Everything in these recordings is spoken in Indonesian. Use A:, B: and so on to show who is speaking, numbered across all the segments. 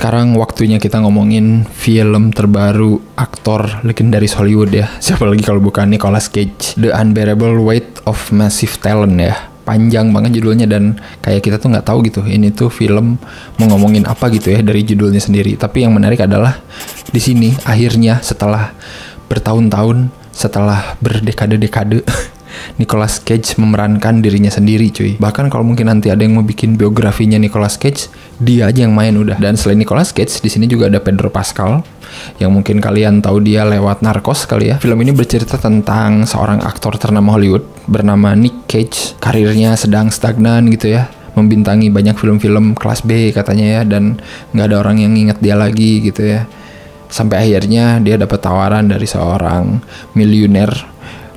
A: Sekarang waktunya kita ngomongin film terbaru aktor legendaris Hollywood ya. Siapa lagi kalau bukan Nicolas Cage. The Unbearable Weight of Massive Talent ya. Panjang banget judulnya dan kayak kita tuh nggak tahu gitu ini tuh film mau ngomongin apa gitu ya dari judulnya sendiri. Tapi yang menarik adalah di sini akhirnya setelah bertahun-tahun, setelah berdekade-dekade Nicolas Cage memerankan dirinya sendiri cuy. Bahkan kalau mungkin nanti ada yang mau bikin biografinya Nicolas Cage, dia aja yang main udah. Dan selain Nicolas Cage, di sini juga ada Pedro Pascal yang mungkin kalian tahu dia lewat Narcos kali ya. Film ini bercerita tentang seorang aktor ternama Hollywood bernama Nick Cage. Karirnya sedang stagnan gitu ya, membintangi banyak film-film kelas B katanya ya, dan nggak ada orang yang ingat dia lagi gitu ya. Sampai akhirnya dia dapat tawaran dari seorang miliuner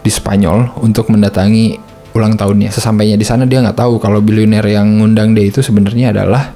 A: di Spanyol untuk mendatangi ulang tahunnya. Sesampainya di sana dia nggak tahu kalau miliuner yang ngundang dia itu sebenarnya adalah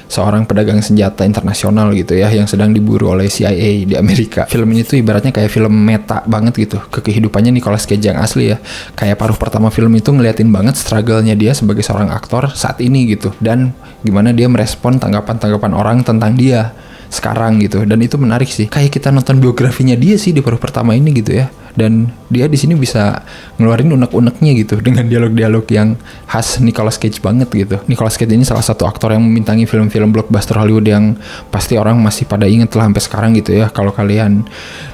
A: seorang pedagang senjata internasional gitu ya, yang sedang diburu oleh CIA di Amerika. Film ini tuh ibaratnya kayak film meta banget gitu ke kehidupannya Nicolas Cage yang asli ya. Kayak paruh pertama film itu ngeliatin banget struggle-nya dia sebagai seorang aktor saat ini gitu, dan gimana dia merespon tanggapan-tanggapan orang tentang dia sekarang gitu. Dan itu menarik sih, kayak kita nonton biografinya dia sih di paruh pertama ini gitu ya. Dan dia di sini bisa ngeluarin unek-uneknya gitu dengan dialog-dialog yang khas Nicolas Cage banget gitu. Nicolas Cage ini salah satu aktor yang membintangi film-film blockbuster Hollywood yang pasti orang masih pada inget lah sampai sekarang gitu ya. Kalau kalian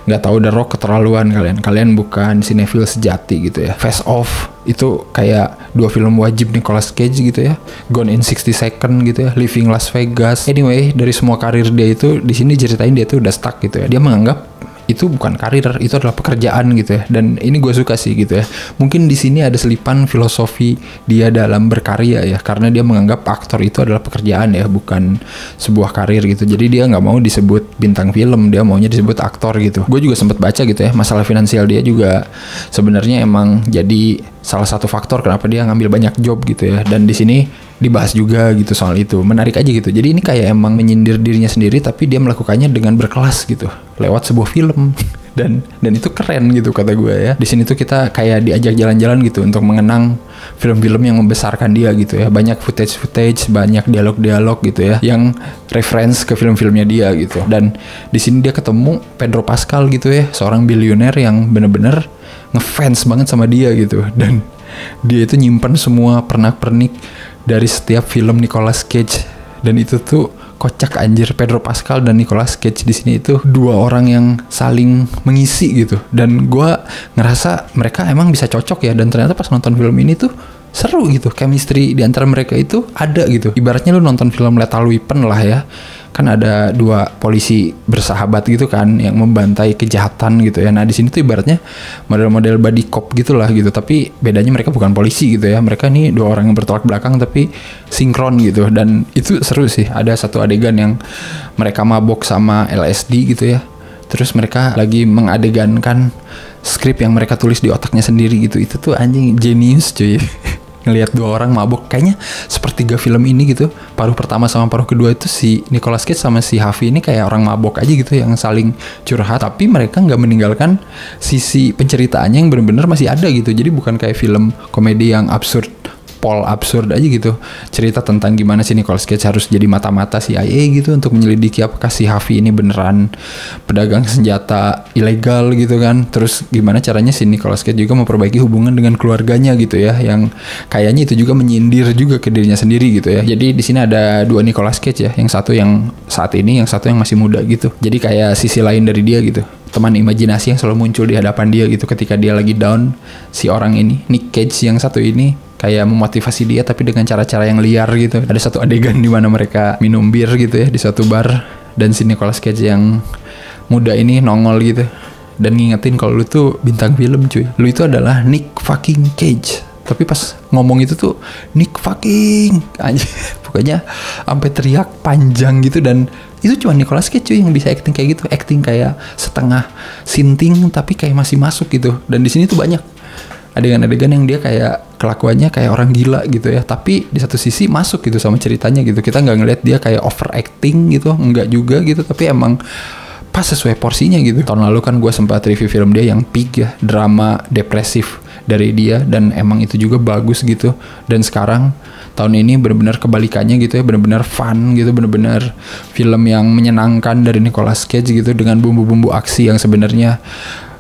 A: nggak tahu The Rock keterlaluan, kalian bukan sinetfil sejati gitu ya. Face Off itu kayak dua film wajib Nicolas Cage gitu ya. Gone in 60 Seconds gitu ya, Leaving Las Vegas. Anyway, dari semua karir dia itu di sini ceritain dia tuh udah stuck gitu ya. Dia menganggap itu bukan karir, itu adalah pekerjaan gitu ya. Dan ini gue suka sih gitu ya. Mungkin di sini ada selipan filosofi dia dalam berkarya ya, karena dia menganggap aktor itu adalah pekerjaan ya, bukan sebuah karir gitu. Jadi dia nggak mau disebut bintang film, dia maunya disebut aktor gitu. Gue juga sempat baca gitu ya, masalah finansial dia juga sebenarnya emang jadi salah satu faktor kenapa dia ngambil banyak job gitu ya. Dan di sini dibahas juga gitu soal itu. Menarik aja gitu. Jadi ini kayak emang menyindir dirinya sendiri, tapi dia melakukannya dengan berkelas gitu lewat sebuah film. Dan itu keren gitu kata gue ya. Di sini tuh kita kayak diajak jalan-jalan gitu untuk mengenang film-film yang membesarkan dia gitu ya. Banyak footage, banyak dialog-dialog gitu ya yang reference ke film-filmnya dia gitu. Dan di sini dia ketemu Pedro Pascal gitu ya, seorang bilioner yang bener-bener ngefans banget sama dia gitu. Dan dia itu nyimpen semua pernak-pernik dari setiap film Nicolas Cage. Dan itu tuh kocak anjir. Pedro Pascal dan Nicolas Cage di sini itu dua orang yang saling mengisi gitu. Dan gue ngerasa mereka emang bisa cocok ya. Dan ternyata pas nonton film ini tuh seru gitu. Chemistry di antara mereka itu ada gitu. Ibaratnya lu nonton film Lethal Weapon lah ya. Kan ada dua polisi bersahabat gitu kan yang membantai kejahatan gitu ya. Nah di sini tuh ibaratnya model-model buddy cop gitulah gitu. Tapi bedanya mereka bukan polisi gitu ya. Mereka nih dua orang yang bertolak belakang tapi sinkron gitu. Dan itu seru sih. Ada satu adegan yang mereka mabok sama LSD gitu ya. Terus mereka lagi mengadegankan skrip yang mereka tulis di otaknya sendiri gitu. Itu tuh anjing genius cuy. Ngelihat dua orang mabok kayaknya sepertiga film ini gitu. Paruh pertama sama paruh kedua itu si Nicolas Cage sama si Harvey ini kayak orang mabok aja gitu yang saling curhat, tapi mereka nggak meninggalkan sisi penceritaannya yang benar-benar masih ada gitu. Jadi bukan kayak film komedi yang absurd aja gitu. Cerita tentang gimana si Nicolas Cage harus jadi mata-mata CIA gitu untuk menyelidiki apakah si Harvey ini beneran pedagang senjata ilegal gitu kan. Terus gimana caranya si Nicolas Cage juga memperbaiki hubungan dengan keluarganya gitu ya, yang kayaknya itu juga menyindir juga ke dirinya sendiri gitu ya. Jadi di sini ada dua Nicolas Cage ya, yang satu yang saat ini, yang satu yang masih muda gitu. Jadi kayak sisi lain dari dia gitu, teman imajinasi yang selalu muncul di hadapan dia gitu ketika dia lagi down. Si orang ini, Nick Cage yang satu ini, kayak memotivasi dia tapi dengan cara-cara yang liar gitu. Ada satu adegan di mana mereka minum bir gitu ya di suatu bar, dan si Nicolas Cage yang muda ini nongol gitu dan ngingetin kalau lu tuh bintang film cuy. Lu itu adalah Nick fucking Cage. Tapi pas ngomong itu tuh Nick fucking anjir. Pokoknya sampai teriak panjang gitu. Dan itu cuma Nicolas Cage cuy yang bisa acting kayak gitu. Acting kayak setengah sinting tapi kayak masih masuk gitu. Dan di sini tuh banyak adegan-adegan yang dia kayak kelakuannya kayak orang gila gitu ya, tapi di satu sisi masuk gitu sama ceritanya gitu. Kita nggak ngeliat dia kayak overacting gitu, nggak juga gitu, tapi emang pas sesuai porsinya gitu. Tahun lalu kan gue sempat review film dia yang Pig ya, drama depresif dari dia, dan emang itu juga bagus gitu. Dan sekarang tahun ini benar-benar kebalikannya gitu ya, benar-benar fun gitu, benar-benar film yang menyenangkan dari Nicolas Cage gitu, dengan bumbu-bumbu aksi yang sebenarnya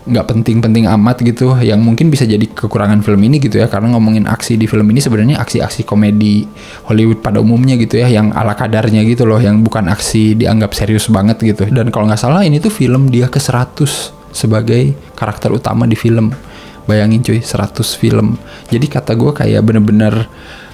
A: nggak penting-penting amat gitu, yang mungkin bisa jadi kekurangan film ini gitu ya, karena ngomongin aksi di film ini sebenarnya aksi-aksi komedi Hollywood pada umumnya gitu ya, yang ala kadarnya gitu loh, yang bukan aksi dianggap serius banget gitu. Dan kalau nggak salah ini tuh film dia ke-100 sebagai karakter utama di film. Bayangin cuy, 100 film. Jadi kata gue kayak bener-bener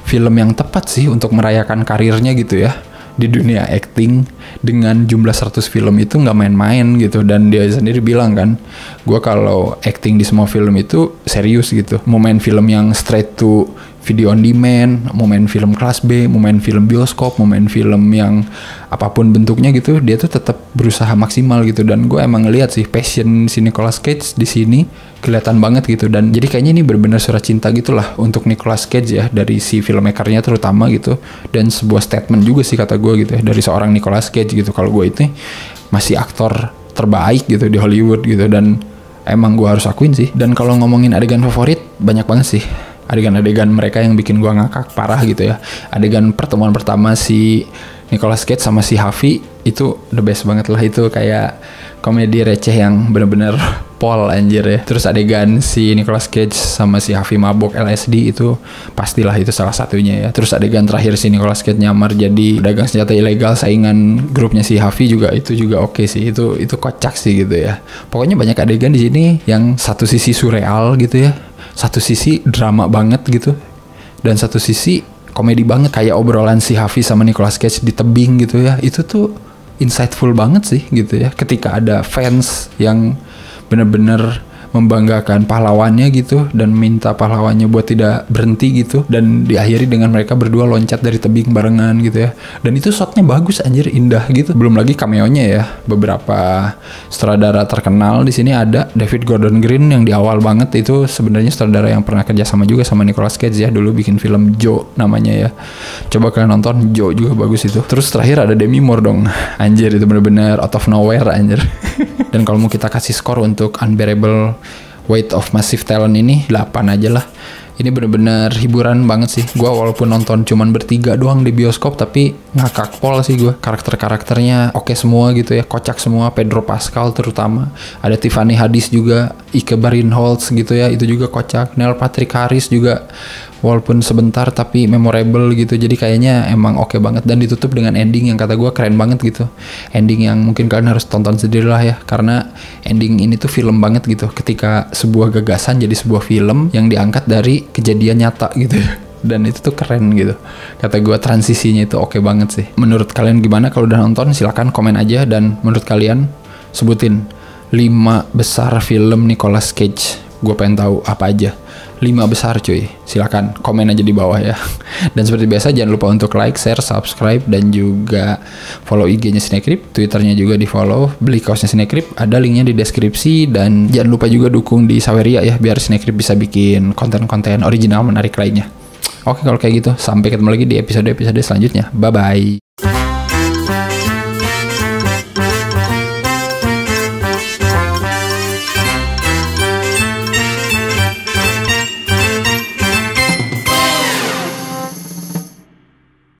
A: film yang tepat sih untuk merayakan karirnya gitu ya di dunia acting. Dengan jumlah 100 film itu nggak main-main gitu. Dan dia sendiri bilang kan, gue kalau acting di semua film itu serius gitu. Mau main film yang straight to video on demand, mau main film kelas B, mau main film bioskop, mau main film yang apapun bentuknya gitu, dia tuh tetap berusaha maksimal gitu. Dan gue emang ngeliat sih passion si Nicolas Cage di sini kelihatan banget gitu. Dan jadi kayaknya ini benar-benar surat cinta gitulah untuk Nicolas Cage ya, dari si filmmakernya terutama gitu. Dan sebuah statement juga sih kata gue gitu ya, dari seorang Nicolas Cage gitu, kalau gue itu masih aktor terbaik gitu di Hollywood gitu. Dan emang gue harus akuin sih. Dan kalau ngomongin adegan favorit, banyak banget sih adegan-adegan mereka yang bikin gua ngakak parah gitu ya. Adegan pertemuan pertama si Nicolas Cage sama si Harvey itu the best banget lah, itu kayak komedi receh yang bener-bener pol anjir ya. Terus adegan si Nicolas Cage sama si Harvey mabok LSD itu pastilah itu salah satunya ya. Terus adegan terakhir si Nicolas Cage nyamar jadi pedagang senjata ilegal saingan grupnya si Harvey juga, itu juga oke sih. Itu kocak sih gitu ya. Pokoknya banyak adegan di sini yang satu sisi surreal gitu ya, satu sisi drama banget gitu, dan satu sisi komedi banget, kayak obrolan si Harvey sama Nicolas Cage di tebing gitu ya. Itu tuh insightful banget sih gitu ya, ketika ada fans yang bener-bener membanggakan pahlawannya gitu dan minta pahlawannya buat tidak berhenti gitu, dan diakhiri dengan mereka berdua loncat dari tebing barengan gitu ya. Dan itu shotnya bagus anjir, indah gitu. Belum lagi cameo-nya ya, beberapa sutradara terkenal di sini ada David Gordon Green yang di awal banget itu sebenarnya sutradara yang pernah kerja sama juga sama Nicolas Cage ya, dulu bikin film Joe namanya ya. Coba kalian nonton, Joe juga bagus itu. Terus terakhir ada Demi Moore dong, anjir itu bener-bener out of nowhere anjir. Dan kalau mau kita kasih skor untuk Unbearable Weight of Massive Talent ini 8 aja lah. Ini bener-bener hiburan banget sih. Gua walaupun nonton cuman bertiga doang di bioskop, tapi ngakak pol sih gue. Karakter-karakternya oke semua gitu ya, kocak semua. Pedro Pascal terutama, ada Tiffany Haddish juga, Ike Barinholtz gitu ya, itu juga kocak. Neil Patrick Harris juga walaupun sebentar tapi memorable gitu. Jadi kayaknya emang oke banget, dan ditutup dengan ending yang kata gue keren banget gitu. Ending yang mungkin kalian harus tonton sendiri lah ya, karena ending ini tuh film banget gitu, ketika sebuah gagasan jadi sebuah film yang diangkat dari kejadian nyata gitu ya. Dan itu tuh keren gitu. Kata gue transisinya itu oke banget sih. Menurut kalian gimana? Kalau udah nonton silahkan komen aja, dan menurut kalian sebutin 5 besar film Nicolas Cage. Gue pengen tahu apa aja 5 besar cuy. Silakan komen aja di bawah ya. Dan seperti biasa jangan lupa untuk like, share, subscribe, dan juga follow IG-nya Cinecrip, Twitternya juga di follow. Beli kaosnya Cinecrip, ada linknya di deskripsi. Dan jangan lupa juga dukung di Saweria ya, biar Cinecrip bisa bikin konten-konten original menarik lainnya. Oke, kalau kayak gitu sampai ketemu lagi di episode-episode selanjutnya. Bye bye.